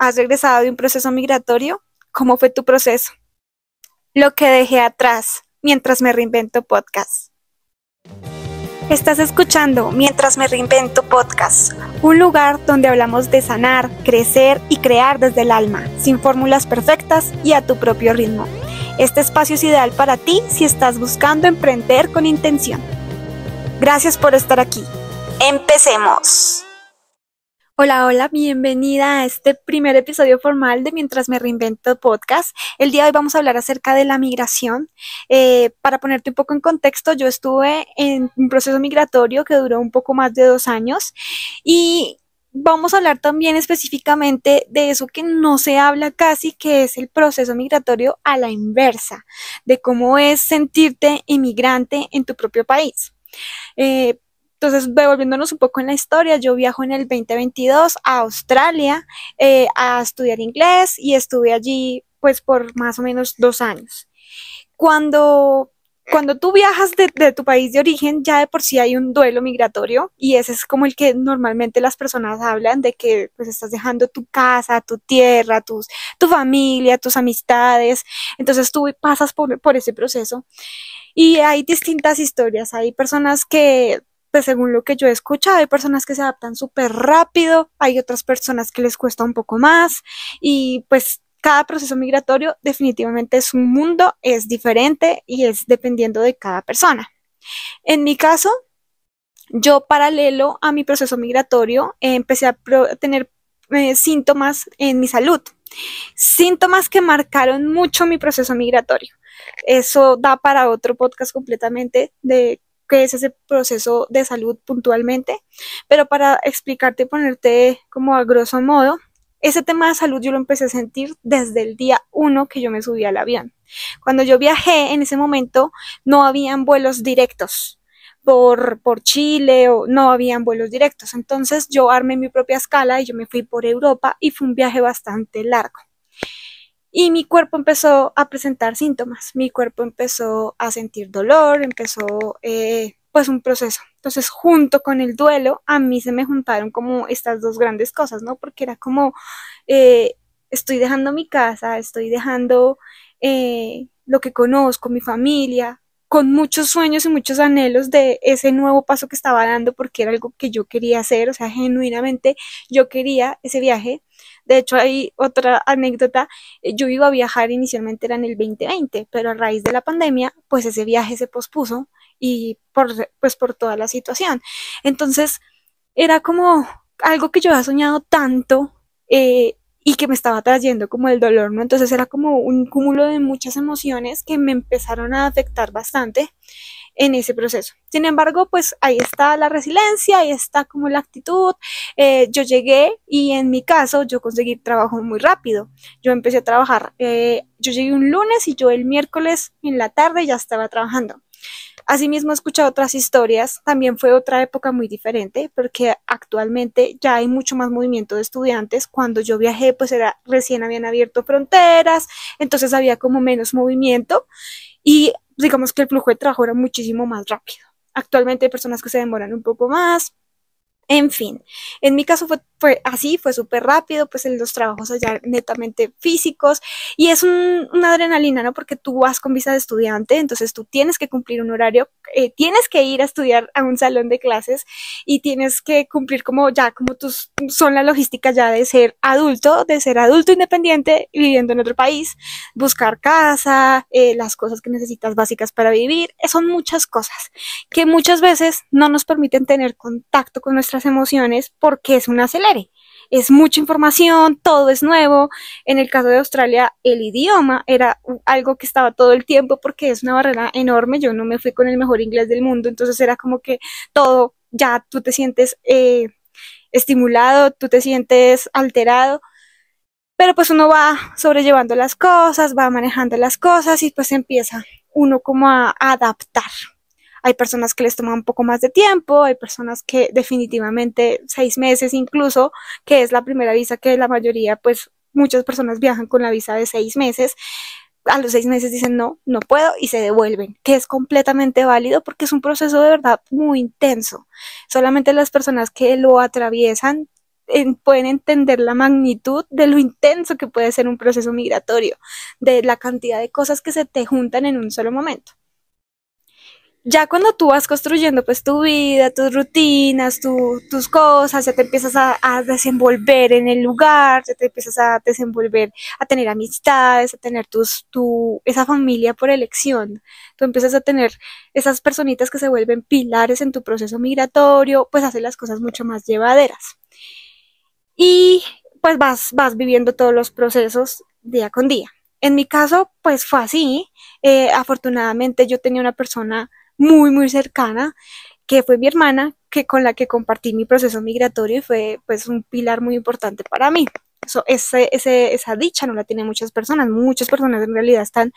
¿Has regresado de un proceso migratorio? ¿Cómo fue tu proceso? Lo que dejé atrás mientras me reinvento podcast. Estás escuchando Mientras me reinvento podcast, un lugar donde hablamos de sanar, crecer y crear desde el alma, sin fórmulas perfectas y a tu propio ritmo. Este espacio es ideal para ti si estás buscando emprender con intención. Gracias por estar aquí. ¡Empecemos! Hola, bienvenida a este primer episodio formal de Mientras me reinvento podcast. El día de hoy vamos a hablar acerca de la migración. Para ponerte un poco en contexto, yo estuve en un proceso migratorio que duró un poco más de 2 años y vamos a hablar también específicamente de eso que no se habla casi, que es el proceso migratorio a la inversa, de cómo es sentirte inmigrante en tu propio país. Entonces, devolviéndonos un poco en la historia, yo viajo en el 2022 a Australia a estudiar inglés y estuve allí pues por más o menos 2 años. Cuando tú viajas de tu país de origen, ya de por sí hay un duelo migratorio y ese es como el que normalmente las personas hablan, de que pues estás dejando tu casa, tu tierra, tu familia, tus amistades. Entonces tú pasas por ese proceso y hay distintas historias. Hay personas que, pues según lo que yo he escuchado, hay personas que se adaptan súper rápido, hay otras personas que les cuesta un poco más y pues cada proceso migratorio definitivamente es un mundo, es diferente y es dependiendo de cada persona. En mi caso, yo paralelo a mi proceso migratorio empecé a tener síntomas en mi salud, síntomas que marcaron mucho mi proceso migratorio. Eso da para otro podcast completamente de qué es ese proceso de salud puntualmente, pero para explicarte y ponerte como a grosso modo, ese tema de salud yo lo empecé a sentir desde el día 1 que yo me subí al avión. Cuando yo viajé, en ese momento no habían vuelos directos por Chile, o no habían vuelos directos, entonces yo armé mi propia escala y yo me fui por Europa y fue un viaje bastante largo. Y mi cuerpo empezó a presentar síntomas, mi cuerpo empezó a sentir dolor, empezó pues un proceso. Entonces, junto con el duelo, a mí se me juntaron como estas dos grandes cosas, ¿no? Porque era como, estoy dejando mi casa, estoy dejando lo que conozco, mi familia, con muchos sueños y muchos anhelos de ese nuevo paso que estaba dando, porque era algo que yo quería hacer, o sea, genuinamente yo quería ese viaje. De hecho, hay otra anécdota, yo iba a viajar inicialmente era en el 2020, pero a raíz de la pandemia, pues ese viaje se pospuso y por toda la situación. Entonces, era como algo que yo había soñado tanto y que me estaba trayendo como el dolor, ¿no? Entonces era como un cúmulo de muchas emociones que me empezaron a afectar bastante en ese proceso. Sin embargo, pues ahí está la resiliencia, ahí está como la actitud. Yo llegué y en mi caso yo conseguí trabajo muy rápido. Yo empecé a trabajar, yo llegué un lunes y yo el miércoles en la tarde ya estaba trabajando. Asimismo, he escuchado otras historias, también fue otra época muy diferente, porque actualmente ya hay mucho más movimiento de estudiantes. Cuando yo viajé, pues recién habían abierto fronteras, entonces había como menos movimiento y digamos que el flujo de trabajo era muchísimo más rápido. Actualmente hay personas que se demoran un poco más. En fin, en mi caso fue así, fue súper rápido, pues en los trabajos allá netamente físicos y es una adrenalina, ¿no? Porque tú vas con visa de estudiante, entonces tú tienes que cumplir un horario, tienes que ir a estudiar a un salón de clases y tienes que cumplir como son la logística ya de ser adulto independiente viviendo en otro país, buscar casa, las cosas que necesitas básicas para vivir, son muchas cosas que muchas veces no nos permiten tener contacto con nuestras emociones porque es un acelere. Es mucha información, todo es nuevo. En el caso de Australia, el idioma era algo que estaba todo el tiempo porque es una barrera enorme. Yo no me fui con el mejor inglés del mundo, entonces era como que todo, ya tú te sientes estimulado, tú te sientes alterado, pero pues uno va sobrellevando las cosas, va manejando las cosas y pues empieza uno como a adaptar. Hay personas que les toma un poco más de tiempo, hay personas que definitivamente 6 meses incluso, que es la primera visa que la mayoría, pues muchas personas viajan con la visa de 6 meses. A los 6 meses dicen no, no puedo y se devuelven, que es completamente válido porque es un proceso de verdad muy intenso. Solamente las personas que lo atraviesan pueden entender la magnitud de lo intenso que puede ser un proceso migratorio, de la cantidad de cosas que se te juntan en un solo momento. Ya cuando tú vas construyendo pues tu vida, tus rutinas, tus cosas, ya te empiezas a desenvolver en el lugar, ya te empiezas a desenvolver, a tener amistades, a tener esa familia por elección. Tú empiezas a tener esas personitas que se vuelven pilares en tu proceso migratorio, pues hace las cosas mucho más llevaderas. Y pues vas viviendo todos los procesos día con día. En mi caso, pues fue así. Afortunadamente yo tenía una persona muy cercana, que fue mi hermana, con la que compartí mi proceso migratorio y fue pues un pilar muy importante para mí. Esa dicha no la tienen muchas personas en realidad están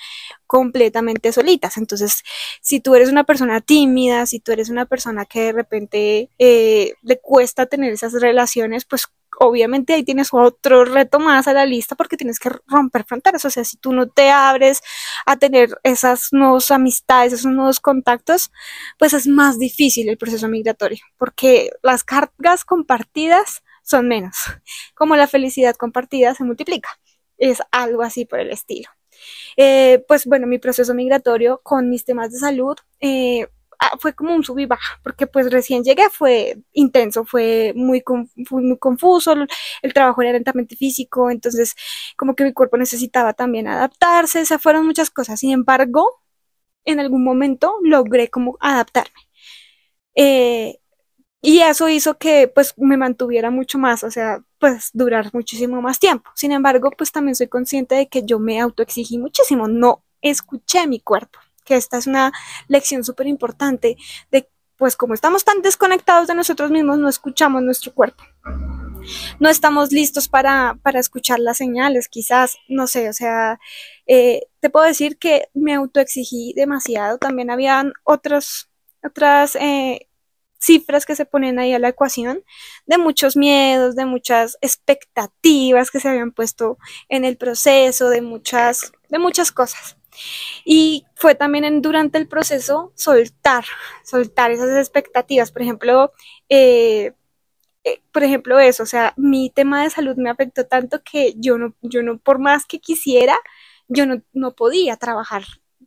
completamente solitas. Entonces, si tú eres una persona tímida, si tú eres una persona que de repente le cuesta tener esas relaciones, pues obviamente ahí tienes otro reto más a la lista porque tienes que romper fronteras. O sea, si tú no te abres a tener esas nuevas amistades, esos nuevos contactos, pues es más difícil el proceso migratorio porque las cargas compartidas son menos. Como la felicidad compartida se multiplica. Es algo así por el estilo. Pues bueno, mi proceso migratorio con mis temas de salud fue como un sub y baja, porque pues recién llegué, fue intenso, fue muy confuso, el trabajo era lentamente físico, entonces como que mi cuerpo necesitaba también adaptarse, se fueron muchas cosas. Sin embargo, en algún momento logré como adaptarme. Y eso hizo que pues me mantuviera mucho más, o sea, pues durar muchísimo más tiempo. Sin embargo, pues también soy consciente de que yo me autoexigí muchísimo, no escuché mi cuerpo, que esta es una lección súper importante de pues como estamos tan desconectados de nosotros mismos, no escuchamos nuestro cuerpo. No estamos listos para escuchar las señales, quizás, no sé, o sea, te puedo decir que me autoexigí demasiado. También habían otras cifras que se ponen ahí a la ecuación, de muchos miedos, de muchas expectativas que se habían puesto en el proceso, de muchas cosas. Y fue también durante el proceso soltar esas expectativas. Por ejemplo eso, o sea, mi tema de salud me afectó tanto que yo no, por más que quisiera, yo no podía trabajar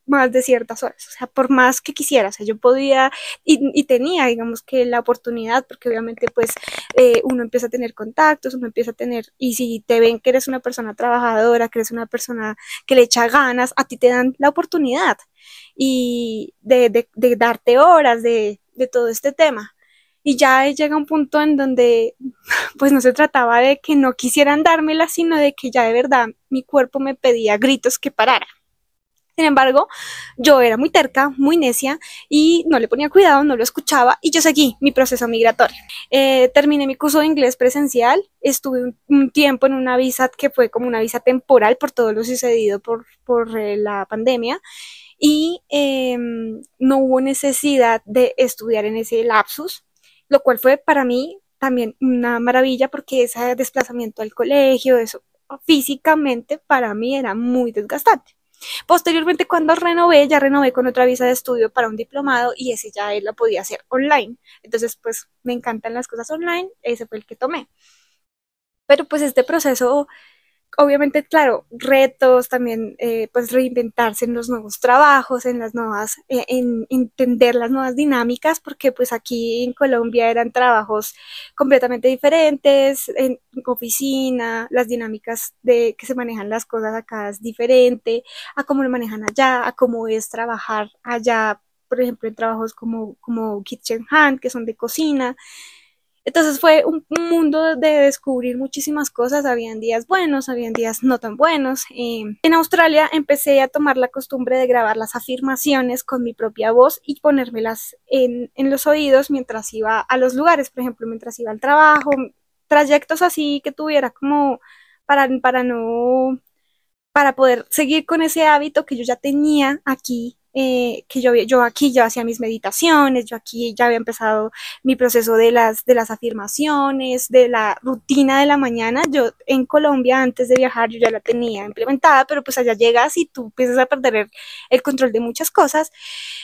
más de ciertas horas, o sea, por más que quisiera, o sea, yo podía y tenía, digamos que la oportunidad, porque obviamente pues uno empieza a tener contactos, uno empieza a tener, y si te ven que eres una persona trabajadora, que eres una persona que le echa ganas, a ti te dan la oportunidad y de darte horas de todo este tema. Y ya llega un punto en donde pues no se trataba de que no quisieran dármela, sino de que ya de verdad mi cuerpo me pedía a gritos que parara. Sin embargo, yo era muy terca, muy necia y no le ponía cuidado, no lo escuchaba y yo seguí mi proceso migratorio. Terminé mi curso de inglés presencial, estuve un tiempo en una visa que fue como una visa temporal por todo lo sucedido por la pandemia y no hubo necesidad de estudiar en ese lapsus, lo cual fue para mí también una maravilla porque ese desplazamiento al colegio, eso físicamente para mí era muy desgastante. Posteriormente, cuando ya renové con otra visa de estudio para un diplomado y ese ya él lo podía hacer online. Entonces, pues me encantan las cosas online, ese fue el que tomé. Pero pues este proceso, obviamente, claro, retos también, pues reinventarse en los nuevos trabajos, en entender las nuevas dinámicas, porque pues aquí en Colombia eran trabajos completamente diferentes, en oficina, las dinámicas de que se manejan las cosas acá es diferente a cómo lo manejan allá, a cómo es trabajar allá, por ejemplo, en trabajos como Kitchen Hand, que son de cocina. Entonces fue un mundo de descubrir muchísimas cosas, habían días buenos, habían días no tan buenos. En Australia empecé a tomar la costumbre de grabar las afirmaciones con mi propia voz y ponérmelas en los oídos mientras iba a los lugares, por ejemplo, mientras iba al trabajo, trayectos así que tuviera como para poder seguir con ese hábito que yo ya tenía aquí, que yo aquí ya hacía mis meditaciones, yo aquí ya había empezado mi proceso de las afirmaciones, de la rutina de la mañana. Yo en Colombia antes de viajar yo ya la tenía implementada, pero pues allá llegas y tú empiezas a perder el control de muchas cosas.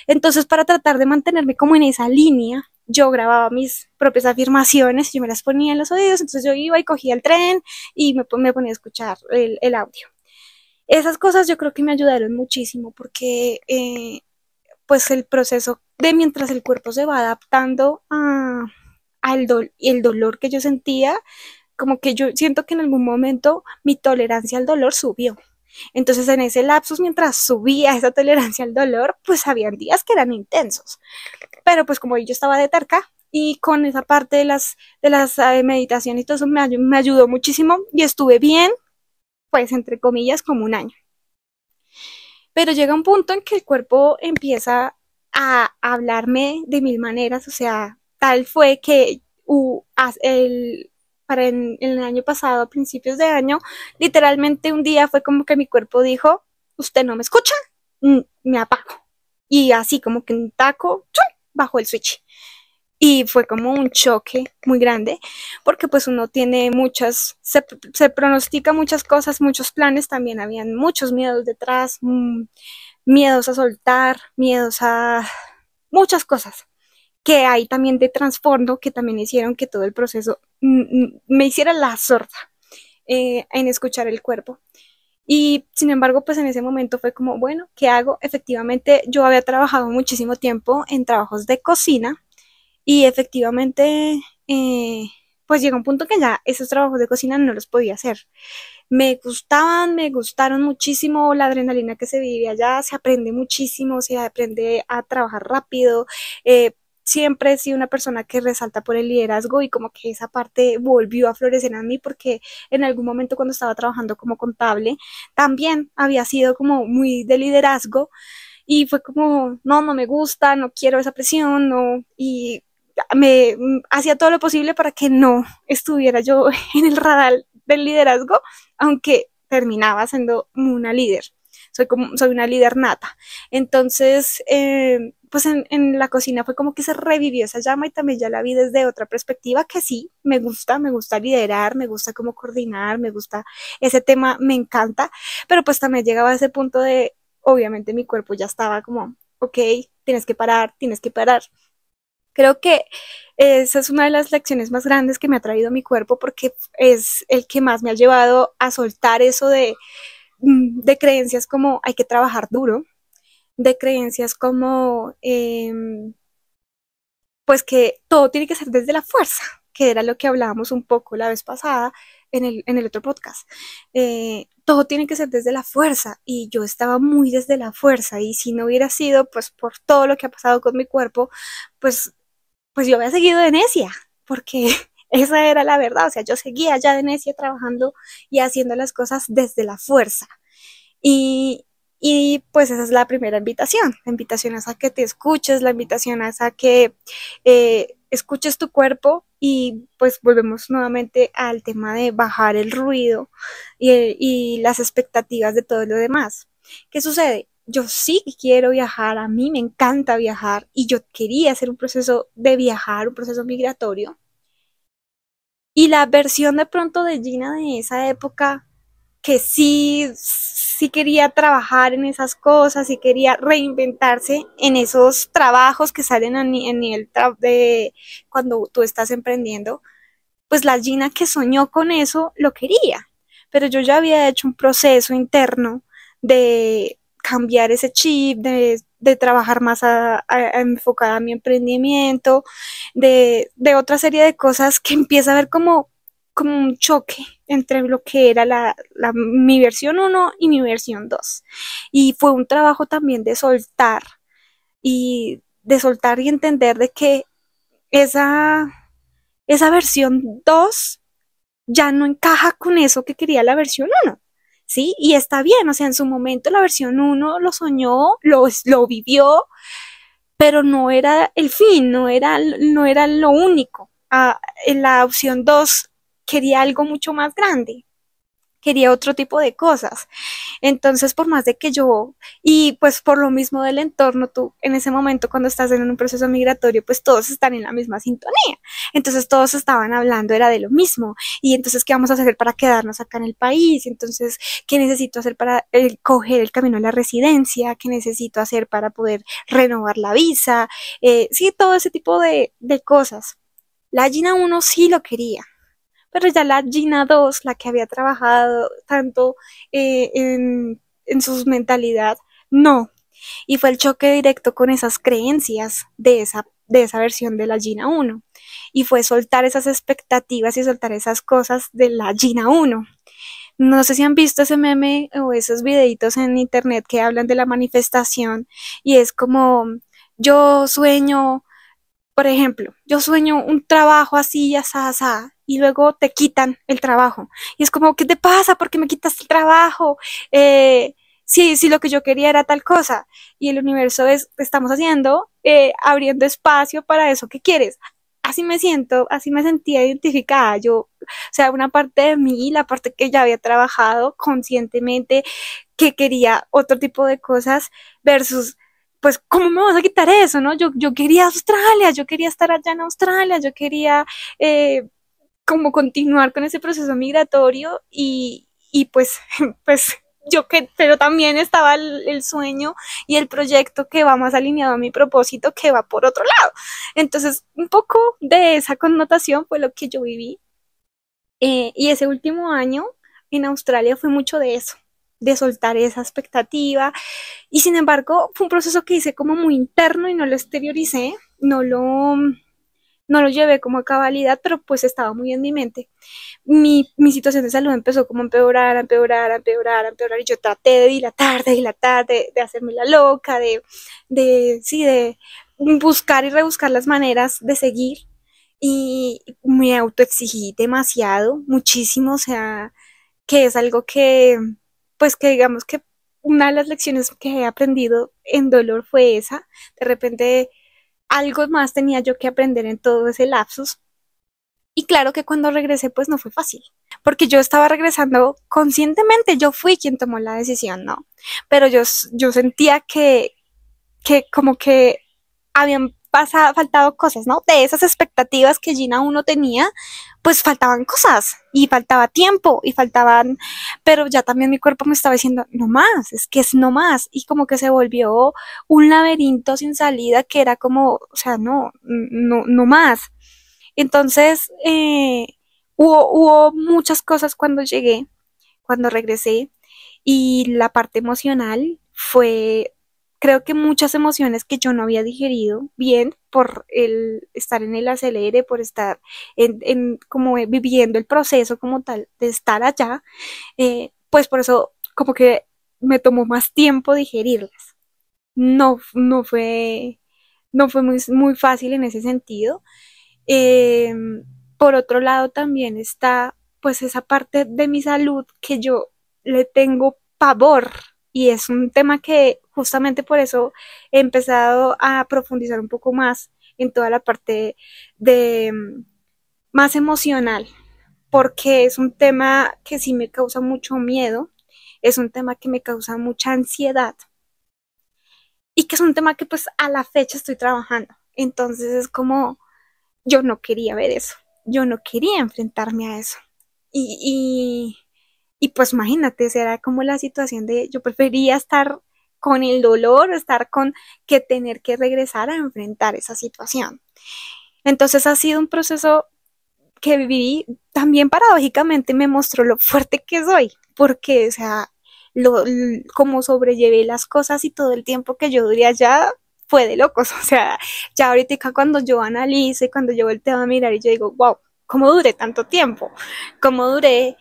Entonces para tratar de mantenerme como en esa línea yo grababa mis propias afirmaciones, yo me las ponía en los oídos, entonces yo iba y cogía el tren y me ponía a escuchar el audio. Esas cosas yo creo que me ayudaron muchísimo porque pues el proceso de mientras el cuerpo se va adaptando el dolor que yo sentía, como que yo siento que en algún momento mi tolerancia al dolor subió. Entonces en ese lapsus, mientras subía esa tolerancia al dolor, pues habían días que eran intensos. Pero pues como yo estaba de terca y con esa parte de las meditaciones y todo eso me ayudó muchísimo y estuve bien, pues entre comillas, como un año. Pero llega un punto en que el cuerpo empieza a hablarme de mil maneras, o sea, tal fue que el año pasado, a principios de año, literalmente un día fue como que mi cuerpo dijo, usted no me escucha, me apago. Y así como que un taco, ¡chum!, bajó el switch. Y fue como un choque muy grande, porque pues uno tiene se pronostica muchas cosas, muchos planes, también habían muchos miedos detrás, miedos a soltar, miedos a muchas cosas que hay también de trasfondo que también hicieron que todo el proceso me hiciera la sorda en escuchar el cuerpo. Y sin embargo, pues en ese momento fue como, bueno, ¿qué hago? Efectivamente, yo había trabajado muchísimo tiempo en trabajos de cocina y efectivamente, pues llegó un punto que ya esos trabajos de cocina no los podía hacer. Me gustaron muchísimo, la adrenalina que se vive allá, se aprende muchísimo, se aprende a trabajar rápido. Siempre he sido una persona que resalta por el liderazgo y como que esa parte volvió a florecer en mí porque en algún momento cuando estaba trabajando como contable también había sido como muy de liderazgo y fue como, no, no me gusta, no quiero esa presión, no, y me hacía todo lo posible para que no estuviera yo en el radar del liderazgo, aunque terminaba siendo una líder. Soy una líder nata. Entonces, pues en la cocina fue como que se revivió esa llama y también ya la vi desde otra perspectiva que sí, me gusta liderar, me gusta cómo coordinar, me gusta ese tema, me encanta, pero pues también llegaba a ese punto de, obviamente mi cuerpo ya estaba como, ok, tienes que parar, tienes que parar. Creo que esa es una de las lecciones más grandes que me ha traído mi cuerpo porque es el que más me ha llevado a soltar eso de creencias como hay que trabajar duro, de creencias como pues que todo tiene que ser desde la fuerza, que era lo que hablábamos un poco la vez pasada en el otro podcast. Todo tiene que ser desde la fuerza y yo estaba muy desde la fuerza y si no hubiera sido pues por todo lo que ha pasado con mi cuerpo, pues pues yo había seguido de necia, porque esa era la verdad, o sea, yo seguía ya de necia trabajando y haciendo las cosas desde la fuerza. Y, y pues esa es la invitación es a que te escuches, la invitación es a que escuches tu cuerpo y pues volvemos nuevamente al tema de bajar el ruido y las expectativas de todo lo demás. ¿Qué sucede? Yo sí quiero viajar, a mí me encanta viajar y yo quería hacer un proceso de viajar, un proceso migratorio. Y la versión de pronto de Gina de esa época, que sí quería trabajar en esas cosas, sí quería reinventarse en esos trabajos que salen a nivel de cuando tú estás emprendiendo, pues la Gina que soñó con eso lo quería. Pero yo ya había hecho un proceso interno de cambiar ese chip, de trabajar más enfocada a mi emprendimiento, de otra serie de cosas que empieza a ver como un choque entre lo que era mi versión uno y mi versión 2. Y fue un trabajo también de soltar y entender de que esa, esa versión 2 ya no encaja con eso que quería la versión uno. ¿Sí? Y está bien, o sea, en su momento la versión uno lo soñó, lo vivió, pero no era el fin, no era lo único. En la opción 2 quería algo mucho más grande. quería otro tipo de cosas. Entonces, por más de que yo, y pues por lo mismo del entorno, tú en ese momento cuando estás en un proceso migratorio, pues todos están en la misma sintonía. Entonces todos estaban hablando, era de lo mismo. Y entonces, ¿qué vamos a hacer para quedarnos acá en el país? Entonces, ¿qué necesito hacer para coger el camino a la residencia? ¿Qué necesito hacer para poder renovar la visa? Sí, todo ese tipo de cosas. La Gina 1 sí lo quería, pero ya la Gina 2, la que había trabajado tanto en su mentalidad, no. Y fue el choque directo con esas creencias de esa versión de la Gina 1. Y fue soltar esas expectativas y soltar esas cosas de la Gina 1. No sé si han visto ese meme o esos videitos en internet que hablan de la manifestación y es como yo sueño, por ejemplo, yo sueño un trabajo así, asá, asá, y luego te quitan el trabajo. Y es como, ¿qué te pasa? ¿Por qué me quitas el trabajo? Sí, sí, lo que yo quería era tal cosa. Y el universo es, estamos haciendo, abriendo espacio para eso que quieres. Así me siento, así me sentía identificada. Yo, o sea, una parte de mí, la parte que ya había trabajado conscientemente, que quería otro tipo de cosas, versus pues, ¿cómo me vas a quitar eso, no? Yo quería Australia, yo quería estar allá en Australia, yo quería eh, como continuar con ese proceso migratorio y pues, pues yo que, pero también estaba el sueño y el proyecto que va más alineado a mi propósito que va por otro lado. Entonces, un poco de esa connotación fue lo que yo viví. Y ese último año en Australia fue mucho de eso, de soltar esa expectativa y sin embargo, fue un proceso que hice como muy interno y no lo exterioricé, no lo llevé como a cabalidad, pero pues estaba muy en mi mente. Mi situación de salud empezó como a empeorar, a empeorar, a empeorar, a empeorar, y yo traté de dilatar, de hacerme la loca, sí, de buscar y rebuscar las maneras de seguir. Y me autoexigí demasiado, muchísimo, o sea, que es algo que, pues que digamos que una de las lecciones que he aprendido en dolor fue esa. De repente algo más tenía yo que aprender en todo ese lapsus. Y claro que cuando regresé pues no fue fácil, porque yo estaba regresando conscientemente, yo fui quien tomó la decisión, ¿no? Pero yo sentía que como que habían pasado, faltado cosas, ¿no? De esas expectativas que Gina uno tenía, pues faltaban cosas y faltaba tiempo y faltaban, pero ya también mi cuerpo me estaba diciendo, no más, es que es no más y como que se volvió un laberinto sin salida que era como, o sea, no, no, no más. Entonces, hubo muchas cosas cuando llegué, cuando regresé, y la parte emocional fue, creo que muchas emociones que yo no había digerido bien por el estar en el acelere, por estar como viviendo el proceso como tal de estar allá, pues por eso como que me tomó más tiempo digerirlas. No fue muy fácil en ese sentido. Eh, por otro lado, también está pues esa parte de mi salud que yo le tengo pavor y es un tema que justamente por eso he empezado a profundizar un poco más en toda la parte de más emocional, porque es un tema que sí me causa mucho miedo, es un tema que me causa mucha ansiedad y que es un tema que pues a la fecha estoy trabajando. Entonces es como yo no quería ver eso, yo no quería enfrentarme a eso. Y, y pues imagínate, será como la situación de yo prefería estar con el dolor, estar con que tener que regresar a enfrentar esa situación. Entonces ha sido un proceso que viví, también paradójicamente me mostró lo fuerte que soy, porque, o sea, como sobrellevé las cosas y todo el tiempo que yo duré allá fue de locos, o sea, ya ahorita cuando yo analice, cuando yo volteo a mirar y yo digo, wow, ¿cómo duré tanto tiempo? ¿Cómo duré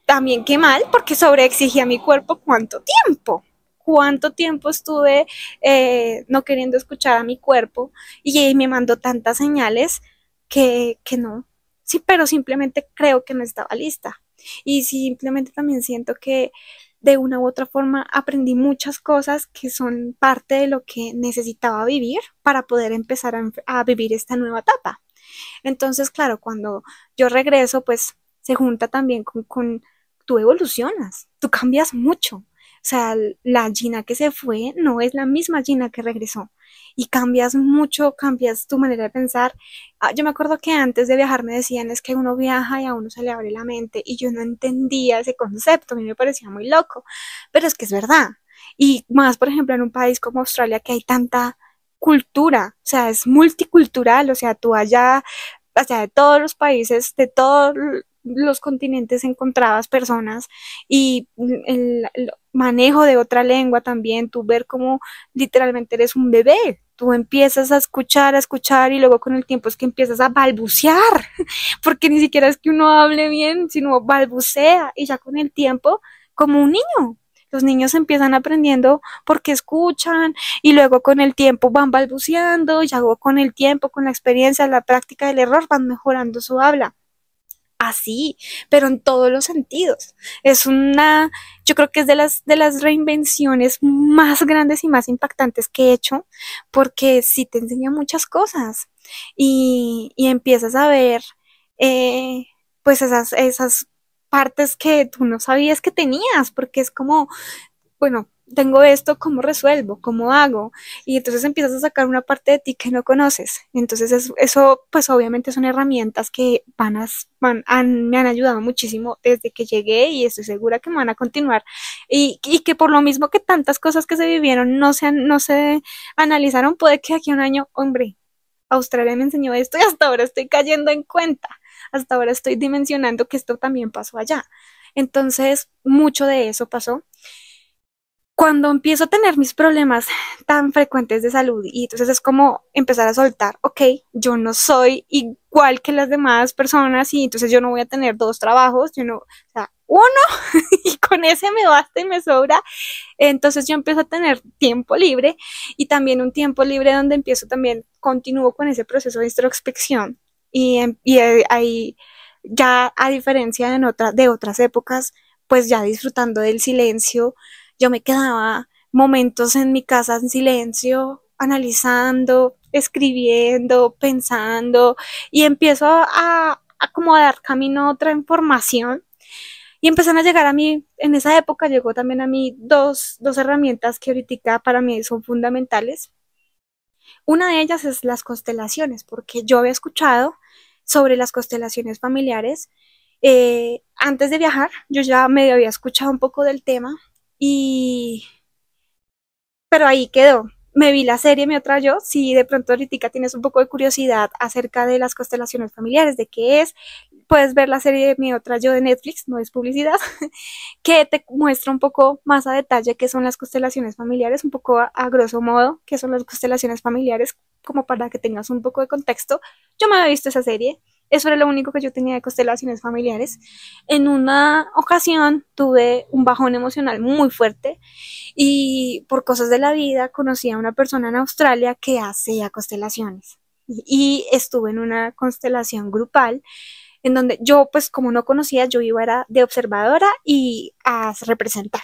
también qué mal? Porque sobreexigí a mi cuerpo cuánto tiempo. ¿Cuánto tiempo estuve no queriendo escuchar a mi cuerpo y me mandó tantas señales que no, sí, pero simplemente creo que no estaba lista. Y simplemente también siento que de una u otra forma aprendí muchas cosas que son parte de lo que necesitaba vivir para poder empezar a vivir esta nueva etapa. Entonces, claro, cuando yo regreso, pues se junta también con tú evolucionas, tú cambias mucho. O sea, la Gina que se fue no es la misma Gina que regresó. Y cambias mucho, cambias tu manera de pensar. Yo me acuerdo que antes de viajar me decían es que uno viaja y a uno se le abre la mente y yo no entendía ese concepto, a mí me parecía muy loco, pero es que es verdad. Y más, por ejemplo, en un país como Australia que hay tanta cultura, o sea, es multicultural, o sea, tú allá, o sea, de todos los países, de todos los continentes encontrabas personas y el manejo de otra lengua también, tú ver cómo literalmente eres un bebé, tú empiezas a escuchar y luego con el tiempo es que empiezas a balbucear, porque ni siquiera es que uno hable bien, sino balbucea y ya con el tiempo, como un niño. Los niños empiezan aprendiendo porque escuchan y luego con el tiempo van balbuceando y luego con el tiempo, con la experiencia, la práctica del error, van mejorando su habla. Así, pero en todos los sentidos. Es una, yo creo que es de las reinvenciones más grandes y más impactantes que he hecho, porque sí te enseña muchas cosas y empiezas a ver eh, pues esas partes que tú no sabías que tenías, porque es como bueno, tengo esto, ¿cómo resuelvo? ¿Cómo hago? Y entonces empiezas a sacar una parte de ti que no conoces. Entonces eso pues obviamente son herramientas que me han ayudado muchísimo desde que llegué y estoy segura que me van a continuar. Y que por lo mismo que tantas cosas que se vivieron no se analizaron, puede que aquí a un año, hombre, Australia me enseñó esto y hasta ahora estoy cayendo en cuenta. Hasta ahora estoy dimensionando que esto también pasó allá. Entonces, mucho de eso pasó cuando empiezo a tener mis problemas tan frecuentes de salud y entonces es como empezar a soltar, ok, yo no soy igual que las demás personas y entonces yo no voy a tener dos trabajos, yo no, o sea, uno y con ese me basta y me sobra, entonces yo empiezo a tener tiempo libre y también un tiempo libre donde empiezo también, continúo con ese proceso de introspección y ahí ya a diferencia de otras épocas, pues ya disfrutando del silencio yo me quedaba momentos en mi casa en silencio, analizando, escribiendo, pensando y empiezo a como a dar camino a otra información y empezaron a llegar a mí, en esa época llegó también a mí dos herramientas que ahorita para mí son fundamentales. Una de ellas es las constelaciones, porque yo había escuchado sobre las constelaciones familiares. Antes de viajar, yo ya medio había escuchado un poco del tema y pero ahí quedó. Me vi la serie, me atrayó. Si de pronto ahorita tienes un poco de curiosidad acerca de las constelaciones familiares, de qué es, puedes ver la serie Me otra yo de Netflix, no es publicidad, que te muestra un poco más a detalle qué son las constelaciones familiares, un poco a grosso modo qué son las constelaciones familiares, como para que tengas un poco de contexto. Yo me había visto esa serie, eso era lo único que yo tenía de constelaciones familiares. En una ocasión tuve un bajón emocional muy fuerte y por cosas de la vida conocí a una persona en Australia que hacía constelaciones y estuve en una constelación grupal en donde yo pues como no conocía yo iba era de observadora y a representar.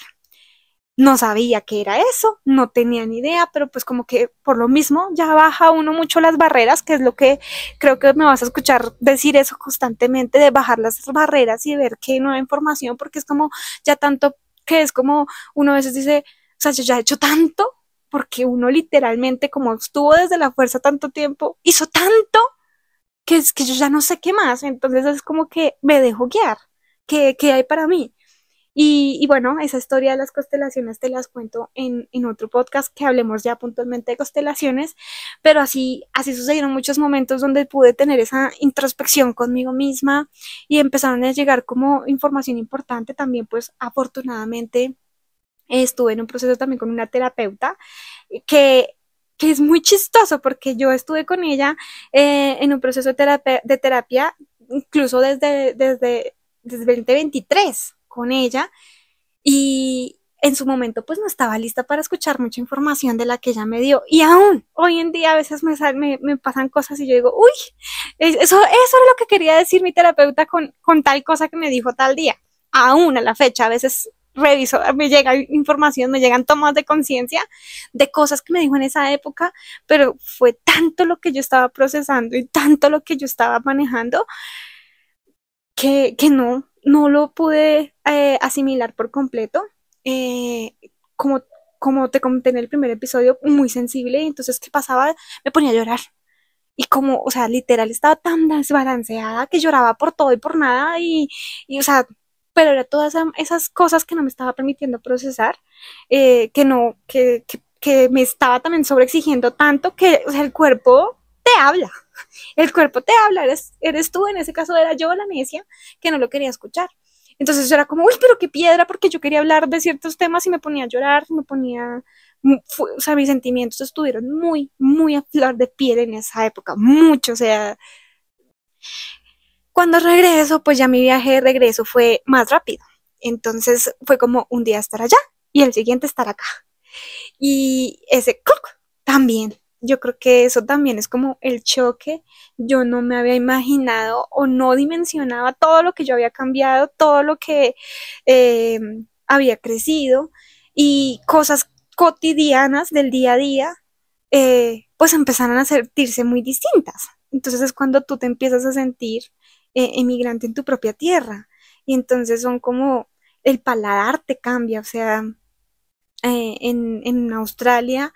No sabía qué era eso, no tenía ni idea, pero pues como que por lo mismo ya baja uno mucho las barreras, que es lo que creo que me vas a escuchar decir eso constantemente, de bajar las barreras y ver qué nueva información, porque es como ya tanto que es como uno a veces dice, o sea, yo ya he hecho tanto, porque uno literalmente como estuvo desde la fuerza tanto tiempo, hizo tanto que es que yo ya no sé qué más, entonces es como que me dejo guiar, qué hay para mí. Y bueno, esa historia de las constelaciones te las cuento en otro podcast que hablemos ya puntualmente de constelaciones, pero así sucedieron muchos momentos donde pude tener esa introspección conmigo misma y empezaron a llegar como información importante también, pues afortunadamente estuve en un proceso también con una terapeuta que, que es muy chistoso porque yo estuve con ella en un proceso de terapia incluso desde 2023 con ella y en su momento pues no estaba lista para escuchar mucha información de la que ella me dio y aún hoy en día a veces me pasan cosas y yo digo, uy, eso era lo que quería decir mi terapeuta con tal cosa que me dijo tal día. Aún a la fecha a veces reviso, me llega información, me llegan tomas de conciencia de cosas que me dijo en esa época, pero fue tanto lo que yo estaba procesando y tanto lo que yo estaba manejando que no lo pude asimilar por completo. Eh, como, como te comenté en el primer episodio, muy sensible, entonces, ¿qué pasaba? Me ponía a llorar. Y como, o sea, literal estaba tan desbalanceada que lloraba por todo y por nada o sea, pero era todas esas cosas que no me estaba permitiendo procesar, que no, que me estaba también sobreexigiendo tanto que, o sea, el cuerpo te habla, el cuerpo te habla, eres tú, en ese caso era yo la necia que no lo quería escuchar. Entonces yo era como, uy, pero qué piedra, porque yo quería hablar de ciertos temas y me ponía a llorar, me ponía, o sea, mis sentimientos estuvieron muy, muy a flor de piel en esa época, mucho, o sea, cuando regreso, pues ya mi viaje de regreso fue más rápido. Entonces fue como un día estar allá y el siguiente estar acá. Y ese ¡cluc! También, yo creo que eso también es como el choque. Yo no me había imaginado o no dimensionaba todo lo que yo había cambiado, todo lo que eh, había crecido y cosas cotidianas del día a día, pues empezaron a sentirse muy distintas. Entonces es cuando tú te empiezas a sentir emigrante en tu propia tierra. Y entonces son como el paladar te cambia, o sea, en Australia,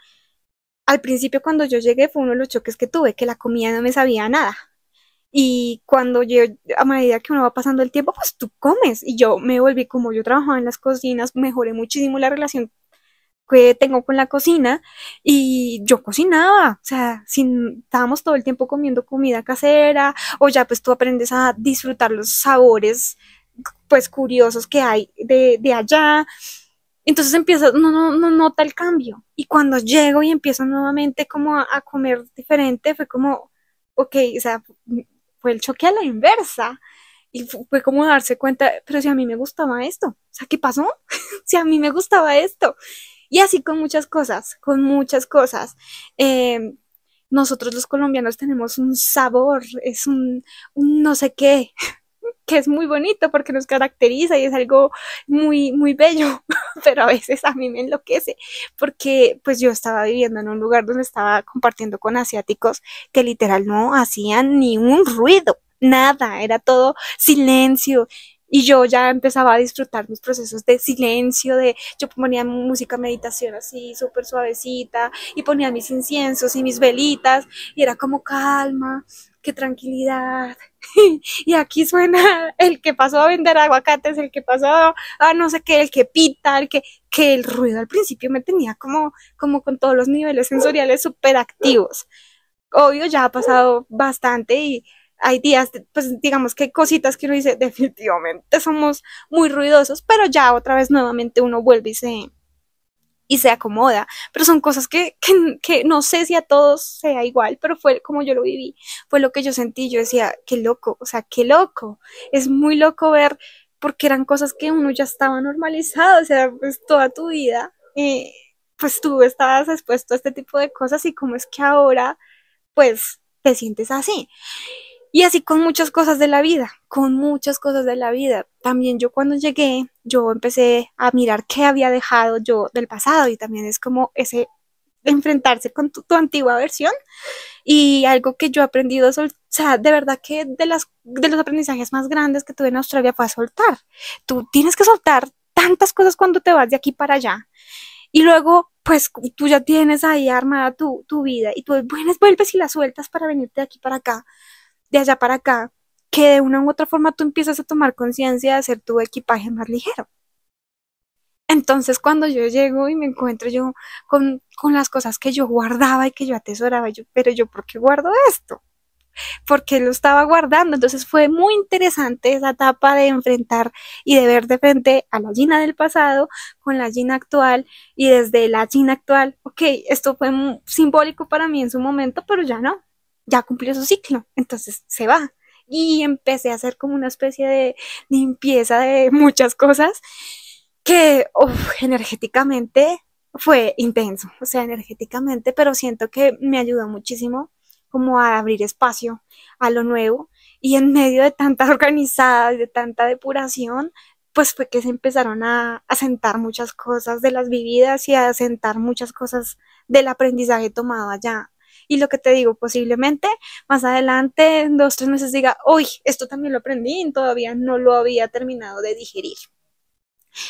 al principio cuando yo llegué fue uno de los choques que tuve, que la comida no me sabía a nada. Y cuando yo, a medida que uno va pasando el tiempo, pues tú comes. Y yo me volví, como yo trabajaba en las cocinas, mejoré muchísimo la relación que tengo con la cocina y yo cocinaba, o sea, estábamos todo el tiempo comiendo comida casera o ya pues tú aprendes a disfrutar los sabores pues curiosos que hay de allá. Entonces empieza, no nota el cambio. Y cuando llego y empiezo nuevamente como a comer diferente, fue como, ok, o sea, fue el choque a la inversa. Y fue como darse cuenta, pero si a mí me gustaba esto, o sea, ¿qué pasó? Si a mí me gustaba esto. Y así con muchas cosas, con muchas cosas. Eh, Nosotros los colombianos tenemos un sabor, es un no sé qué, que es muy bonito porque nos caracteriza y es algo muy, muy bello, pero a veces a mí me enloquece porque pues yo estaba viviendo en un lugar donde estaba compartiendo con asiáticos que literal no hacían ni un ruido, nada, era todo silencio. Y yo ya empezaba a disfrutar mis procesos de silencio, yo ponía música meditación así, súper suavecita, y ponía mis inciensos y mis velitas, y era como calma, qué tranquilidad. Y aquí suena el que pasó a vender aguacates, el que pasó a no sé qué, el que pita, que el ruido al principio me tenía como con todos los niveles sensoriales súper activos. Obvio, ya ha pasado bastante y hay días, pues digamos que hay cositas que uno dice, definitivamente somos muy ruidosos, pero ya otra vez nuevamente uno vuelve y se acomoda, pero son cosas que no sé si a todos sea igual, pero fue como yo lo viví, fue lo que yo sentí, yo decía, qué loco, o sea, qué loco, es muy loco ver, porque eran cosas que uno ya estaba normalizado, o sea, pues toda tu vida, pues tú estabas expuesto a este tipo de cosas y cómo es que ahora, pues, te sientes así. Y así con muchas cosas de la vida, con muchas cosas de la vida. También yo cuando llegué, yo empecé a mirar qué había dejado yo del pasado y también es como ese enfrentarse con tu antigua versión y algo que yo he aprendido a soltar, o sea, de verdad que de los aprendizajes más grandes que tuve en Australia fue a soltar. Tú tienes que soltar tantas cosas cuando te vas de aquí para allá y luego pues tú ya tienes ahí armada tu vida y tú vuelves y la sueltas para venirte de aquí para acá, de allá para acá, que de una u otra forma tú empiezas a tomar conciencia de hacer tu equipaje más ligero. Entonces, cuando yo llego y me encuentro yo con las cosas que yo guardaba y que yo atesoraba, pero yo, ¿por qué guardo esto? ¿Por qué lo estaba guardando? Entonces fue muy interesante esa etapa de enfrentar y de ver de frente a la Gina del pasado con la Gina actual y desde la Gina actual, ok, esto fue simbólico para mí en su momento, pero ya no, ya cumplió su ciclo, entonces se va. Y empecé a hacer como una especie de limpieza de muchas cosas que energéticamente fue intenso, o sea, energéticamente, pero siento que me ayudó muchísimo como a abrir espacio a lo nuevo y en medio de tanta organizada, de tanta depuración, pues fue que se empezaron a sentar muchas cosas de las vividas y a sentar muchas cosas del aprendizaje tomado allá. Y lo que te digo, posiblemente más adelante, en 2, 3 meses diga, uy, esto también lo aprendí y todavía no lo había terminado de digerir.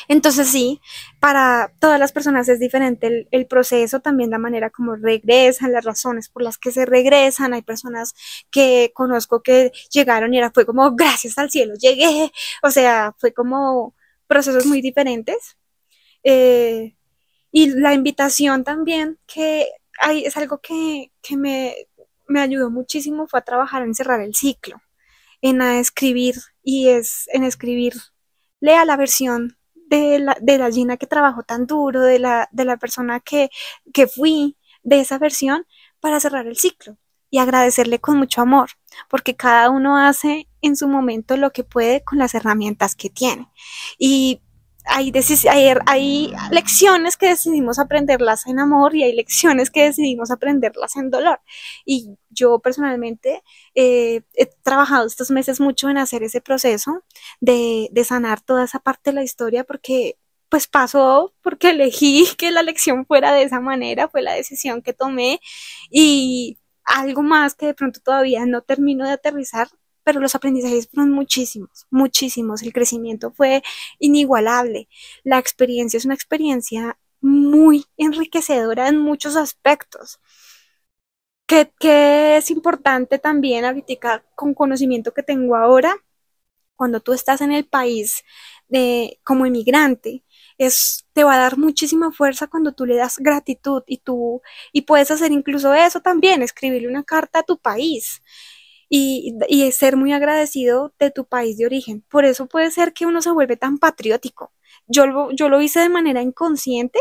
Entonces sí, para todas las personas es diferente el proceso, también la manera como regresan, las razones por las que se regresan. Hay personas que conozco que llegaron y fue como, gracias al cielo, llegué. O sea, fue como procesos muy diferentes. Eh, y la invitación también, que es algo que me ayudó muchísimo, fue a trabajar en cerrar el ciclo, en a escribir, y es en escribir, lea la versión de la Gina que trabajó tan duro, de la persona que fui, de esa versión, para cerrar el ciclo y agradecerle con mucho amor, porque cada uno hace en su momento lo que puede con las herramientas que tiene. Y hay lecciones que decidimos aprenderlas en amor y hay lecciones que decidimos aprenderlas en dolor. Y yo personalmente he trabajado estos meses mucho en hacer ese proceso de sanar toda esa parte de la historia, porque pues pasó porque elegí que la lección fuera de esa manera, fue la decisión que tomé. Y algo más que de pronto todavía no termino de aterrizar, pero los aprendizajes fueron muchísimos, muchísimos. El crecimiento fue inigualable. La experiencia es una experiencia muy enriquecedora en muchos aspectos. Que es importante también ahorita con conocimiento que tengo ahora, cuando tú estás en el país como inmigrante, te va a dar muchísima fuerza cuando tú le das gratitud, y puedes hacer incluso eso también, escribirle una carta a tu país y ser muy agradecido de tu país de origen. Por eso puede ser que uno se vuelve tan patriótico. Yo lo hice de manera inconsciente,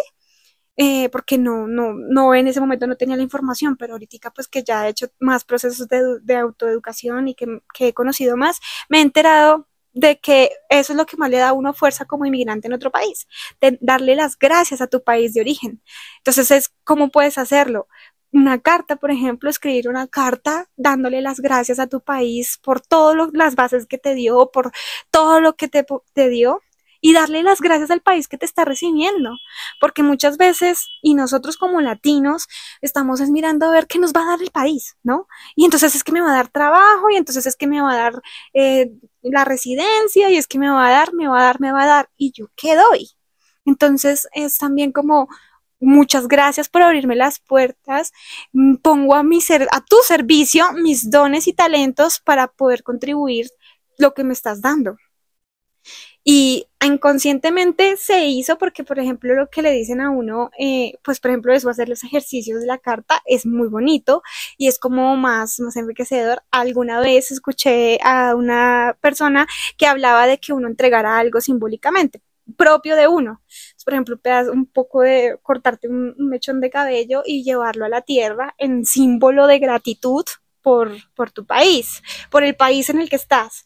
porque no, en ese momento no tenía la información, pero ahorita pues que ya he hecho más procesos de autoeducación y que he conocido más, me he enterado de que eso es lo que más le da a uno fuerza como inmigrante en otro país, de darle las gracias a tu país de origen. Entonces, ¿cómo puedes hacerlo? Una carta, por ejemplo, escribir una carta dándole las gracias a tu país por todas las bases que te dio, por todo lo que te dio, y darle las gracias al país que te está recibiendo, porque muchas veces, y nosotros como latinos, estamos mirando a ver qué nos va a dar el país, ¿no? Y entonces es que me va a dar trabajo, y entonces es que me va a dar la residencia, y es que me va a dar, me va a dar, me va a dar, y yo qué doy. Entonces es también como, muchas gracias por abrirme las puertas. Pongo a tu servicio mis dones y talentos para poder contribuir lo que me estás dando. Y inconscientemente se hizo porque, por ejemplo, lo que le dicen a uno, pues por ejemplo, eso, hacer los ejercicios de la carta es muy bonito y es como más enriquecedor. Alguna vez escuché a una persona que hablaba de que uno entregara algo simbólicamente propio de uno. Entonces, por ejemplo, un poco de cortarte un mechón de cabello y llevarlo a la tierra en símbolo de gratitud por tu país, por el país en el que estás.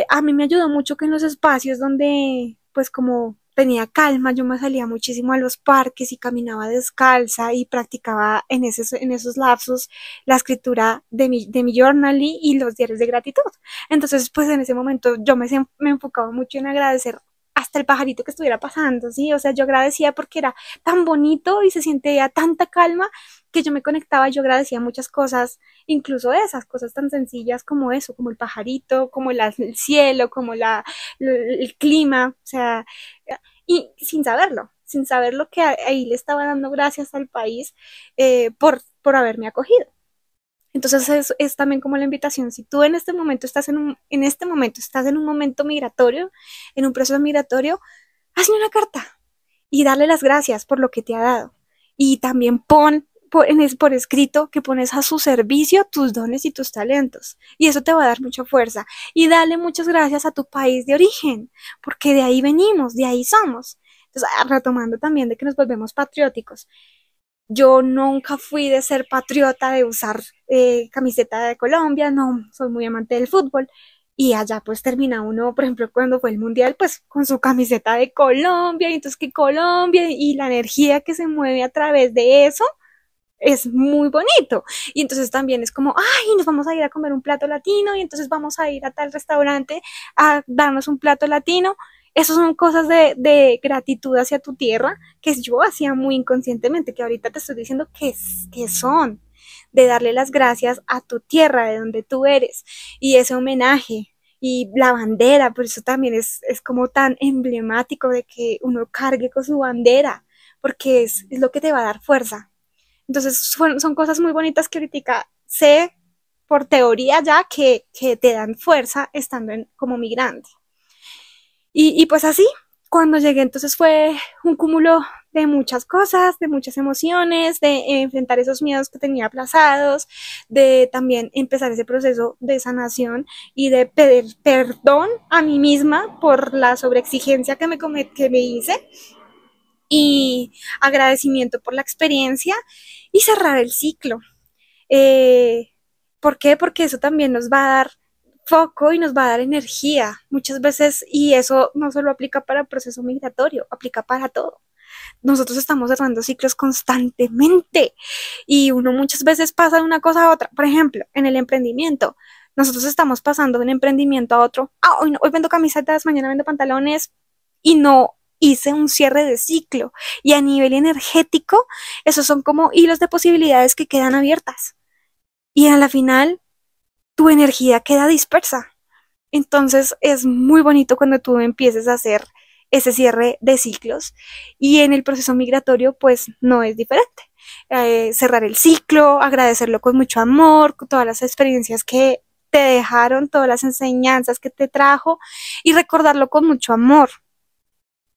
A mí me ayudó mucho que en los espacios donde, pues como tenía calma, yo me salía muchísimo a los parques y caminaba descalza y practicaba en esos lapsos la escritura de mi journal y los diarios de gratitud. Entonces, pues en ese momento yo me enfocaba mucho en agradecer hasta el pajarito que estuviera pasando, ¿sí? O sea, yo agradecía porque era tan bonito y se sentía tanta calma que yo me conectaba y yo agradecía muchas cosas, incluso esas cosas tan sencillas como eso, como el pajarito, como el cielo, como el clima, o sea, y sin saber lo que ahí le estaba dando gracias al país, por haberme acogido. Entonces es también como la invitación, si tú en este momento estás en un momento migratorio, en un proceso migratorio, hazle una carta y darle las gracias por lo que te ha dado. Y también pon por escrito que pones a su servicio tus dones y tus talentos. Y eso te va a dar mucha fuerza. Y dale muchas gracias a tu país de origen, porque de ahí venimos, de ahí somos. Entonces, retomando también de que nos volvemos patrióticos. Yo nunca fui de ser patriota, de usar camiseta de Colombia, no, soy muy amante del fútbol. Y allá pues termina uno, por ejemplo, cuando fue el mundial, pues con su camiseta de Colombia, y entonces que Colombia y la energía que se mueve a través de eso es muy bonito. Y entonces también es como, ay, nos vamos a ir a comer un plato latino y entonces vamos a ir a tal restaurante a darnos un plato latino. Esas son cosas de gratitud hacia tu tierra que yo hacía muy inconscientemente, que ahorita te estoy diciendo que son. de darle las gracias a tu tierra, de donde tú eres, y ese homenaje. Y la bandera, por eso también es como tan emblemático de que uno cargue con su bandera, porque es lo que te va a dar fuerza. Entonces son cosas muy bonitas que ahorita sé por teoría ya que te dan fuerza estando como migrante. Y pues así, cuando llegué entonces fue un cúmulo de muchas cosas, de muchas emociones, de enfrentar esos miedos que tenía aplazados, de también empezar ese proceso de sanación y de pedir perdón a mí misma por la sobreexigencia que me hice y agradecimiento por la experiencia y cerrar el ciclo. Eh, ¿Por qué? Porque eso también nos va a dar foco y nos va a dar energía muchas veces, y eso no solo aplica para el proceso migratorio, aplica para todo. Nosotros estamos cerrando ciclos constantemente y uno muchas veces pasa de una cosa a otra. Por ejemplo, en el emprendimiento, nosotros estamos pasando de un emprendimiento a otro. Hoy vendo camisetas, mañana vendo pantalones y no hice un cierre de ciclo. Y a nivel energético, esos son como hilos de posibilidades que quedan abiertas. Y a la final, tu energía queda dispersa. Entonces es muy bonito cuando tú empieces a hacer ese cierre de ciclos, y en el proceso migratorio pues no es diferente. Cerrar el ciclo, agradecerlo con mucho amor, con todas las experiencias que te dejaron, todas las enseñanzas que te trajo, y recordarlo con mucho amor.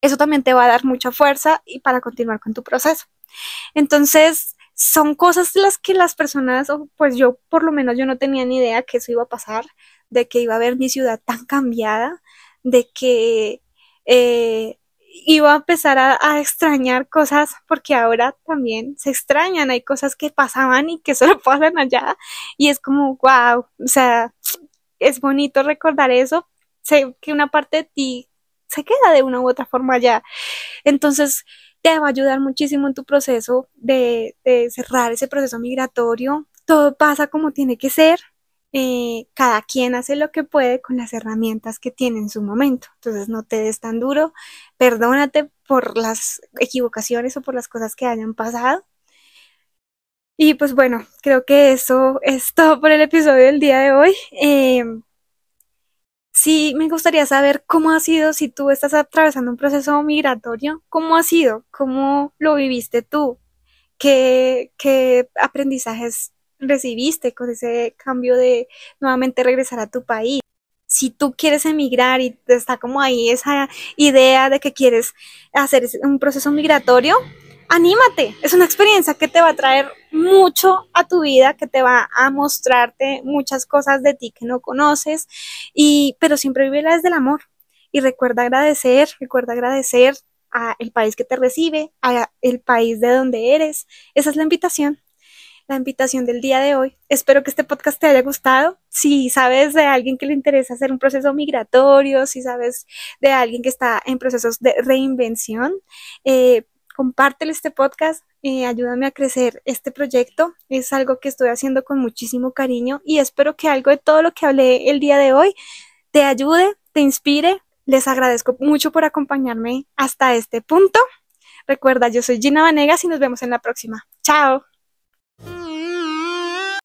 Eso también te va a dar mucha fuerza y para continuar con tu proceso. Entonces, son cosas de las que las personas, o pues yo por lo menos yo no tenía ni idea que eso iba a pasar, de que iba a ver mi ciudad tan cambiada, de que iba a empezar a extrañar cosas, porque ahora también se extrañan, hay cosas que pasaban y que solo pasan allá, y es como, wow, o sea, es bonito recordar eso, sé que una parte de ti se queda de una u otra forma allá. Entonces, te va a ayudar muchísimo en tu proceso de cerrar ese proceso migratorio. Todo pasa como tiene que ser. Cada quien hace lo que puede con las herramientas que tiene en su momento. Entonces, no te des tan duro. Perdónate por las equivocaciones o por las cosas que hayan pasado. Y pues bueno, creo que eso es todo por el episodio del día de hoy. Sí, me gustaría saber cómo ha sido, si tú estás atravesando un proceso migratorio, cómo ha sido, cómo lo viviste tú, qué aprendizajes recibiste con ese cambio de nuevamente regresar a tu país. Si tú quieres emigrar y te está como ahí esa idea de que quieres hacer un proceso migratorio, anímate. Es una experiencia que te va a traer mucho a tu vida, que te va a mostrarte muchas cosas de ti que no conoces, pero siempre vívela desde el amor. Y recuerda agradecer a el país que te recibe, a el país de donde eres. Esa es la invitación del día de hoy. Espero que este podcast te haya gustado. Si sabes de alguien que le interesa hacer un proceso migratorio, si sabes de alguien que está en procesos de reinvención, compártele este podcast, ayúdame a crecer este proyecto. Es algo que estoy haciendo con muchísimo cariño y espero que algo de todo lo que hablé el día de hoy te ayude, te inspire. Les agradezco mucho por acompañarme hasta este punto. Recuerda, yo soy Gina Vanegas y nos vemos en la próxima. Chao.